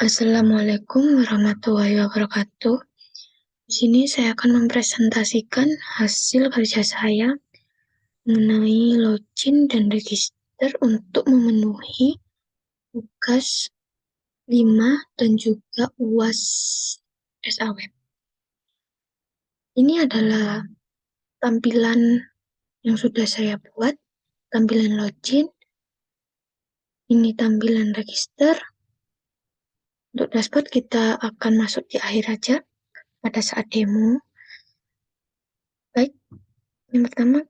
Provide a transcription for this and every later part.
Assalamualaikum warahmatullahi wabarakatuh. Di sini saya akan mempresentasikan hasil kerja saya mengenai login dan register untuk memenuhi tugas 5 dan juga UAS SAW. Ini adalah tampilan yang sudah saya buat, tampilan login, ini tampilan register. Untuk dashboard kita akan masuk di akhir aja pada saat demo. Baik, yang pertama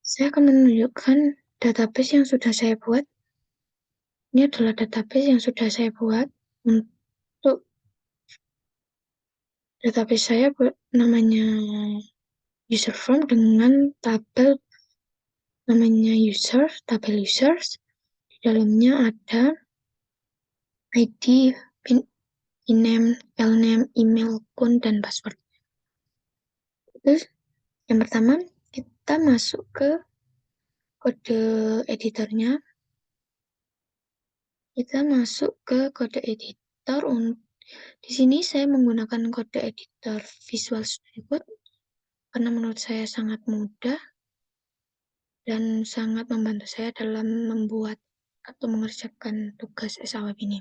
saya akan menunjukkan database yang sudah saya buat. Ini adalah database yang sudah saya buat. Untuk database saya namanya user form dengan tabel namanya tabel users. Di dalamnya ada ID, name, name, email, akun, dan password. Terus yang pertama kita masuk ke kode editornya. Kita masuk ke kode editor. Di sini saya menggunakan kode editor Visual Studio Code karena menurut saya sangat mudah dan sangat membantu saya dalam membuat atau mengerjakan tugas SAWeb ini.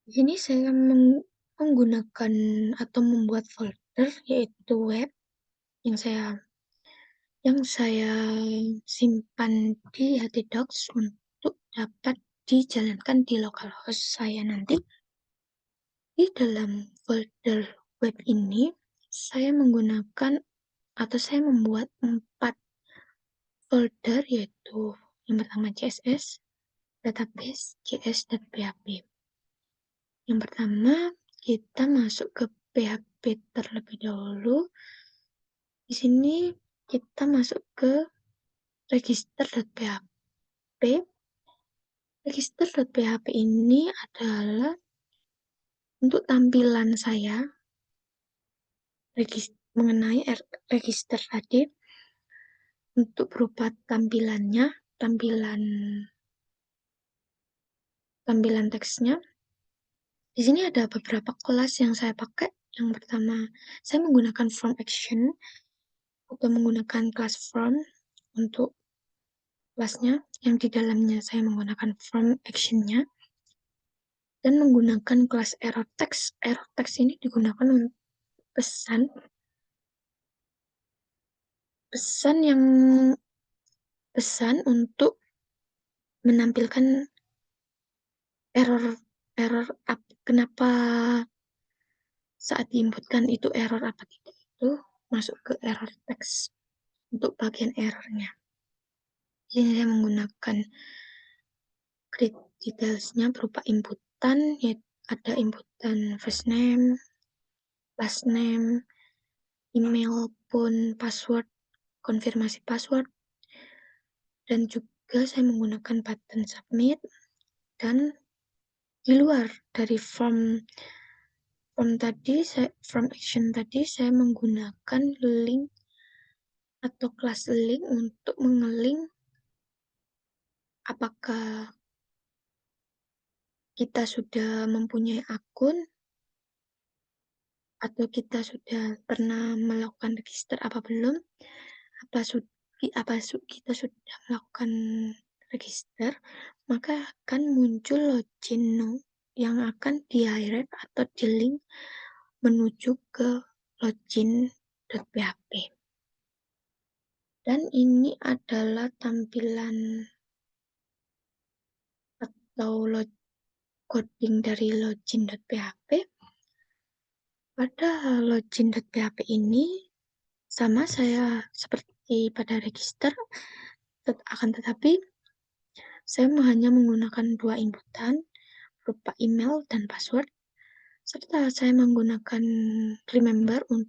Di sini saya menggunakan atau membuat folder yaitu web yang saya simpan di htdocs untuk dapat dijalankan di localhost saya nanti. Di dalam folder web ini saya menggunakan atau saya membuat 4 folder, yaitu yang pertama CSS, database, JS, dan PHP. Yang pertama kita masuk ke PHP terlebih dahulu. Di sini kita masuk ke register.php. Register.php ini adalah untuk tampilan saya mengenai register tadi. Untuk berupa tampilannya, tampilan teksnya. Di sini ada beberapa kelas yang saya pakai. Yang pertama, saya menggunakan form action atau menggunakan class form untuk kelasnya, yang di dalamnya saya menggunakan form actionnya, dan menggunakan kelas error text. Error text ini digunakan untuk pesan untuk menampilkan error kenapa saat diinputkan itu error apa tidak, itu masuk ke error text untuk bagian errornya. Ini saya menggunakan grid detailsnya berupa inputan, yaitu ada inputan first name, last name, email, pun password, konfirmasi password, dan juga saya menggunakan button submit. Dan di luar dari form action tadi, saya menggunakan link atau kelas link untuk mengelink apakah kita sudah mempunyai akun atau kita sudah pernah melakukan register apa belum, kita sudah melakukan register, maka akan muncul login yang akan di-highlight atau di-link menuju ke login.php. Dan ini adalah tampilan atau coding dari login.php. Pada login.php ini sama saya seperti pada register, akan tetapi saya hanya menggunakan 2 inputan berupa email dan password, serta saya menggunakan remember me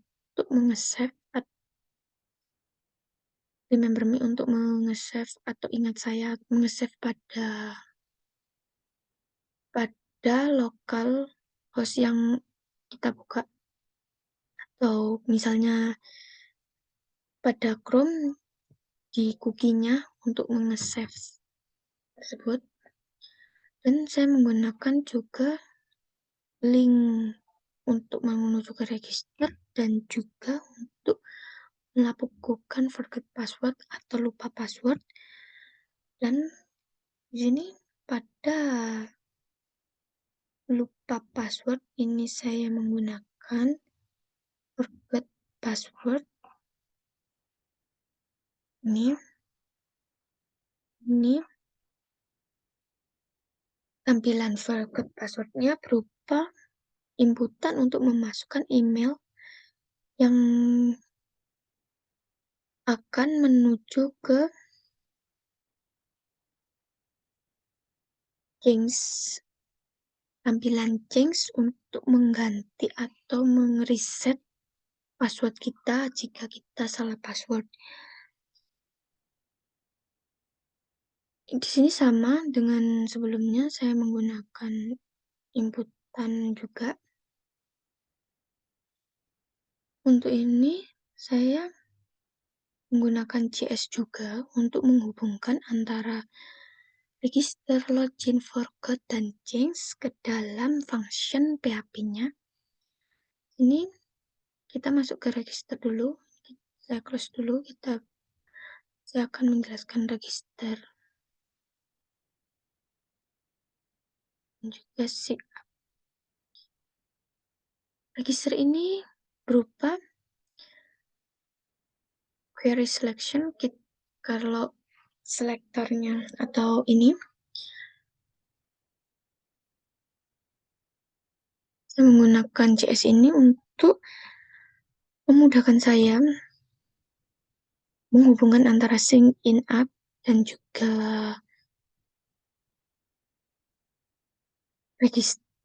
untuk mengesave atau ingat saya mengesave pada lokal host yang kita buka, atau misalnya pada Chrome di cookie-nya untuk mengesave tersebut. Dan saya menggunakan juga link untuk menuju ke register dan juga untuk melakukan forget password atau lupa password. Dan di sini pada lupa password ini saya menggunakan forget password ini tampilan forget passwordnya berupa inputan untuk memasukkan email yang akan menuju ke change tampilan change untuk mengganti atau mereset password kita jika kita salah password. Di sini sama dengan sebelumnya, saya menggunakan inputan juga. Untuk ini, saya menggunakan CS juga untuk menghubungkan antara register login forgot dan change ke dalam function PHP-nya. Ini kita masuk ke register dulu. Saya close dulu. Saya akan menjelaskan register dan juga sign. Register ini berupa query selection kit. Kalau selektornya atau ini, saya menggunakan CS ini untuk memudahkan saya menghubungkan antara sync in app dan juga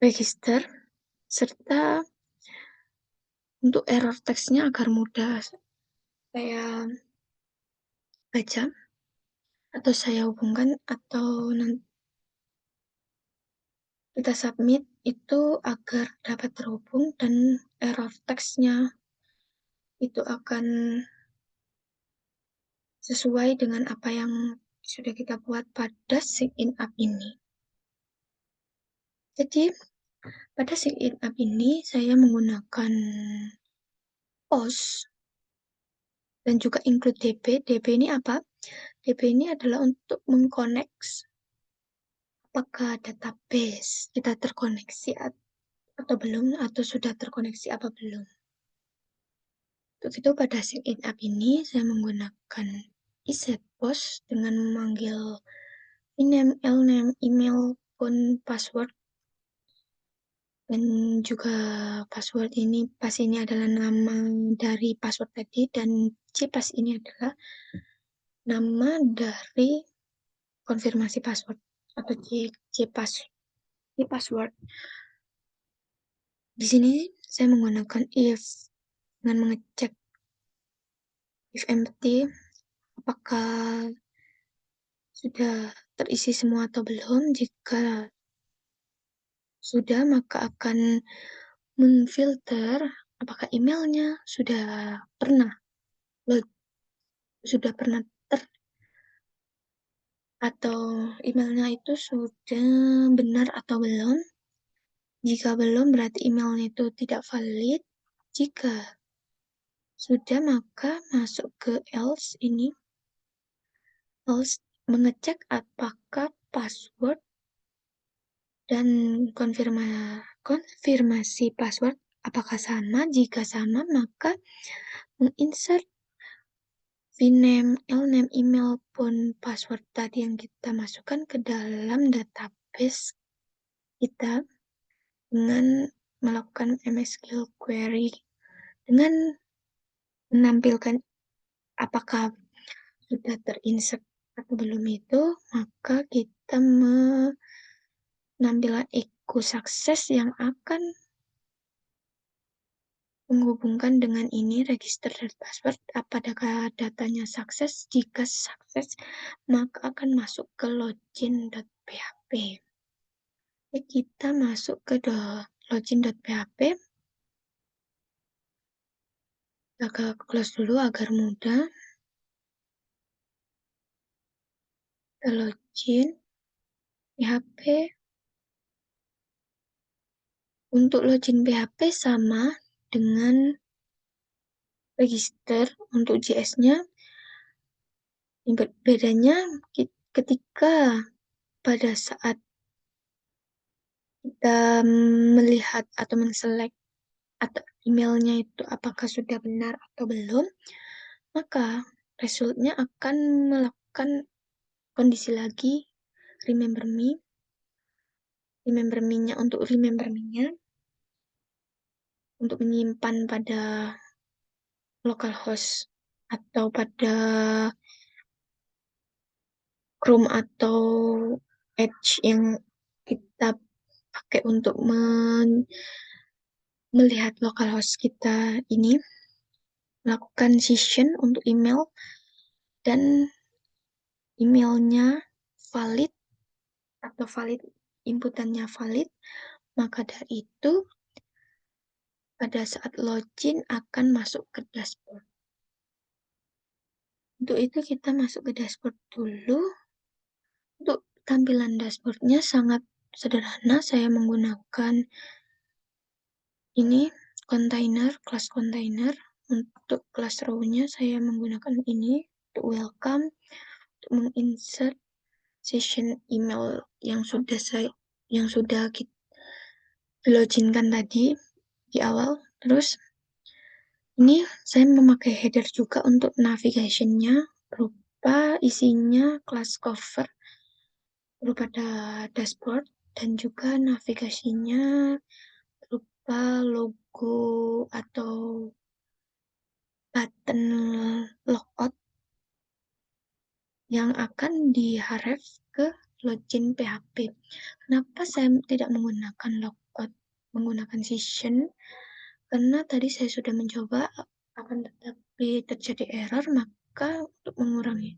register, serta untuk error teksnya agar mudah saya baca atau saya hubungkan atau nanti kita submit itu agar dapat terhubung dan error teksnya itu akan sesuai dengan apa yang sudah kita buat pada sync in app ini. Jadi pada sync in app ini saya menggunakan post dan juga include DB. DB ini apa? DB ini adalah untuk mengkoneksi apakah database kita terkoneksi atau belum, atau sudah terkoneksi apa belum. Untuk itu pada sync in app ini saya menggunakan iset post dengan memanggil ename, lname, email, phone, password, dan juga password ini pas ini adalah nama dari password tadi, dan cpas ini adalah nama dari konfirmasi password atau cpas password. Di sini saya menggunakan if dengan mengecek if empty apakah sudah terisi semua atau belum. Jika sudah, maka akan memfilter apakah emailnya pernah sudah pernah atau emailnya itu sudah benar atau belum. Jika belum, berarti emailnya itu tidak valid. Jika sudah, maka masuk ke else ini. Else mengecek apakah password dan konfirmasi password apakah sama. Jika sama, maka menginsert vname, lname, email, phone, password tadi yang kita masukkan ke dalam database kita dengan melakukan MSQL query dengan menampilkan apakah sudah terinsert atau belum itu, maka kita menampilkan echo sukses yang akan menghubungkan dengan ini register dan password. Apakah datanya sukses? Jika sukses, maka akan masuk ke login.php. Kita masuk ke login.php. Agak close dulu agar mudah. Kita login PHP. Untuk login PHP sama dengan register. Untuk JS-nya, bedanya ketika pada saat kita melihat atau men-select atau emailnya itu apakah sudah benar atau belum, maka resultnya akan melakukan kondisi lagi remember me, remember me-nya untuk menyimpan pada localhost atau pada Chrome atau Edge yang kita pakai untuk melihat localhost kita ini, melakukan session untuk email dan emailnya valid atau valid inputannya valid, maka dari itu pada saat login akan masuk ke dashboard. Untuk itu kita masuk ke dashboard dulu. Untuk tampilan dashboardnya sangat sederhana. Saya menggunakan ini container, class container. Untuk class row-nya saya menggunakan ini untuk welcome, untuk menginsert session email yang sudah kita loginkan tadi di awal. Terus ini saya memakai header juga untuk navigation-nya, berupa isinya class cover berupa dashboard dan juga navigasinya berupa logo atau button logout yang akan diharef ke login PHP. Kenapa saya tidak menggunakan logout, menggunakan session? Karena tadi saya sudah mencoba, akan tetapi terjadi error, maka untuk mengurangi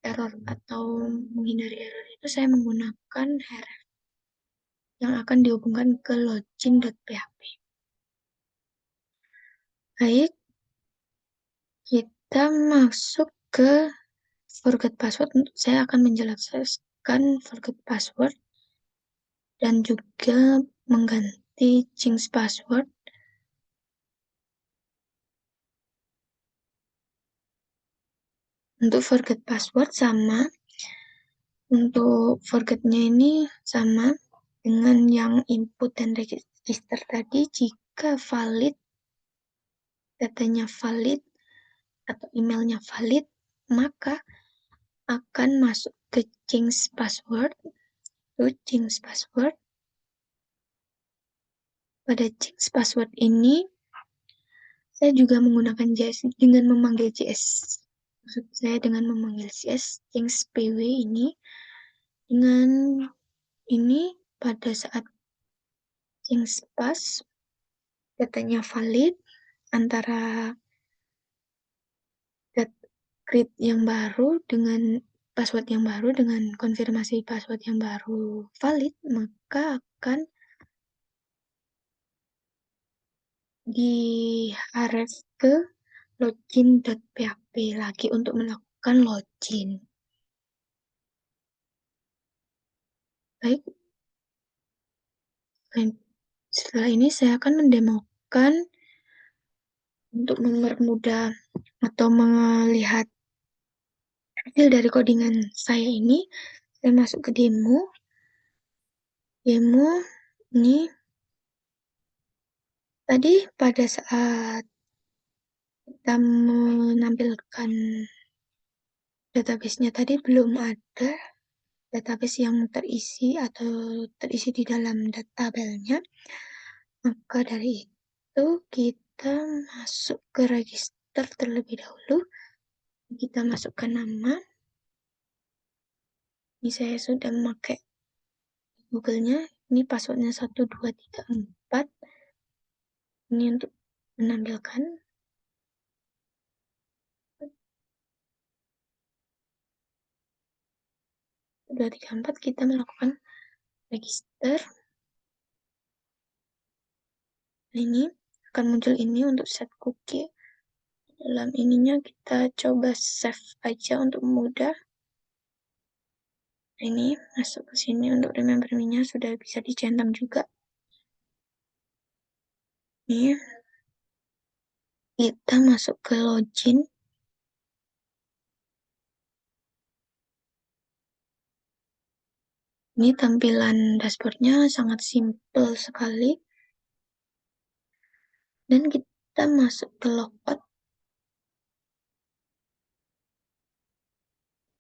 error atau menghindari error itu saya menggunakan href yang akan dihubungkan ke login.php. Baik, kita masuk ke forget password. Saya akan menjelaskan forget password dan juga mengganti change password. Untuk forget password sama, untuk forgetnya ini sama dengan yang input dan register tadi. Jika valid, datanya valid atau emailnya valid, maka akan masuk ke change password. Change password. Pada change password ini, saya juga menggunakan JS dengan memanggil JS. Maksud saya dengan memanggil JS, change PW ini, dengan ini pada saat change pass, datanya valid, antara create yang baru dengan password yang baru dengan konfirmasi password yang baru valid, maka akan diaref ke login.php lagi untuk melakukan login. Baik, setelah ini saya akan mendemokan untuk mempermudah atau melihat hasil dari codingan saya ini. Saya masuk ke demo. Demo ini tadi pada saat kita menampilkan database-nya tadi belum ada database yang terisi atau terisi di dalam tabelnya. Maka dari itu kita masuk ke register terlebih dahulu. Kita masukkan nama. Ini saya sudah memakai Google-nya. Ini passwordnya 1234. Ini untuk menampilkan. 234 kita melakukan register. Ini akan muncul ini untuk set cookie. Dalam ininya kita coba save aja untuk mudah. Ini masuk ke sini untuk remember me-nya sudah bisa dicentang juga. Ini kita masuk ke login. Ini tampilan dashboardnya sangat simpel sekali. Dan kita masuk ke logout.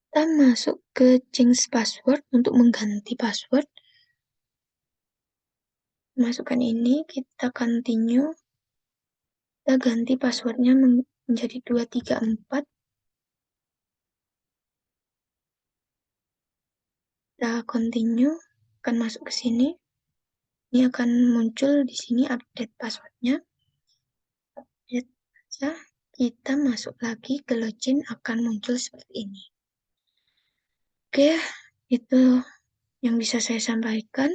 Kita masuk ke change password untuk mengganti password. Masukkan ini, kita continue. Kita ganti passwordnya menjadi 234. Kita continue, akan masuk ke sini. Ini akan muncul di sini update passwordnya. Update saja. Kita masuk lagi ke login, akan muncul seperti ini. Oke, itu yang bisa saya sampaikan.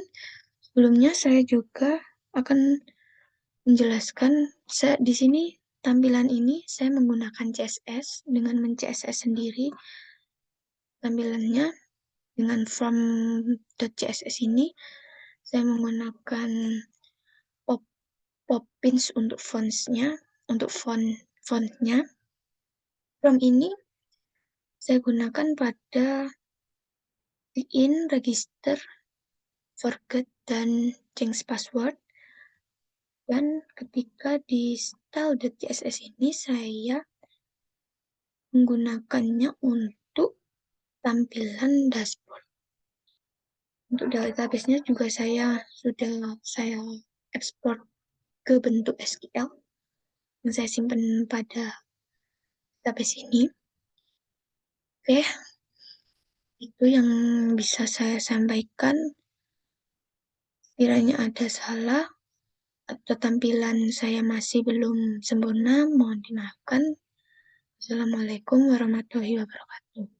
Sebelumnya saya juga akan menjelaskan, di sini tampilan ini saya menggunakan CSS dengan men-CSS sendiri tampilannya dengan form.css ini. Saya menggunakan Poppins untuk fontsnya, untuk fontnya. From ini saya gunakan pada login, register, forget, dan change password. Dan ketika di style.css ini saya menggunakannya untuk tampilan dashboard. Untuk database-nya juga sudah saya ekspor ke bentuk SQL yang saya simpan pada database ini. Oke, itu yang bisa saya sampaikan. Kiranya ada salah atau tampilan saya masih belum sempurna, mohon dimaafkan. Assalamualaikum warahmatullahi wabarakatuh.